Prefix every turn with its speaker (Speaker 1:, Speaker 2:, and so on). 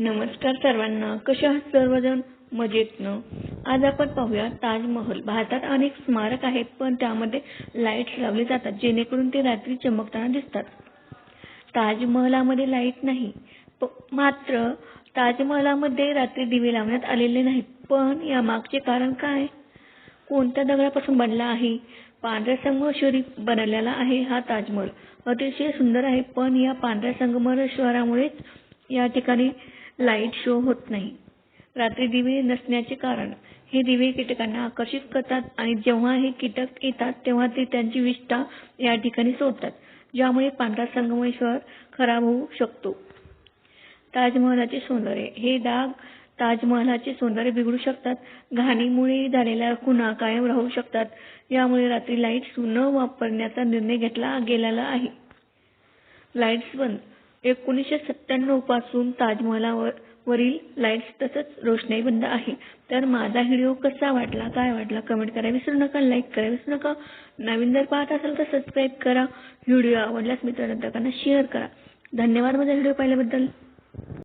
Speaker 1: नमस्कार सर्वांना, कसे आहात सर्वजण? मजेतनं. आज आपण पाहूया ताजमहल. भारतात अनेक स्मारक आहेत, पण त्यामध्ये लाईट्स लावले जातात जेणेकरून ते रात्री चमकताना दिसतात. ताजमहलामध्ये लाईट नाही, मात्र ताजमहलामध्ये रात्री दिवे लावण्यात आलेले नाहीत. पण यामागचे कारण काय? कोणत्या दगडापासून बनला आहे? पांढऱ्या संगमरवरी बनलेला आहे हा ताजमहल. अतिशय सुंदर आहे, पण या पांढऱ्या संगमरवरीमुळेच या ठिकाणी लाईट शो होत नाही. रात्री दिवे नसण्याचे कारण: हे दिवे कीटकांना आकर्षित करतात आणि जेव्हा हे कीटक येतात तेव्हा ते त्यांची विष्ठा या ठिकाणी सोडतात, ज्यामुळे पांढरा संगमरवर खराब होऊ शकतो. ताजमहलाचे सौंदर्य: हे डाग ताजमहलाचे सौंदर्य बिघडू शकतात. घाणीमुळे झालेल्या खुणा कायम राहू शकतात. यामुळे रात्री लाईट्स न वापरण्याचा निर्णय घेतला गेलेला आहे. लाईट्स बंद: 1997 पासून ताजमहलावरील लाईट्स तसंच रोषणाई बंद आहे. तर माझा व्हिडिओ कसा वाटला, काय वाटला कमेंट करायला विसरू नका. लाईक करायला विसरू नका. नवीन जर पाहत असाल तर सबस्क्राईब करा. व्हिडिओ आवडल्यास मित्रांना शेअर करा. धन्यवाद माझा व्हिडिओ पाहिल्याबद्दल.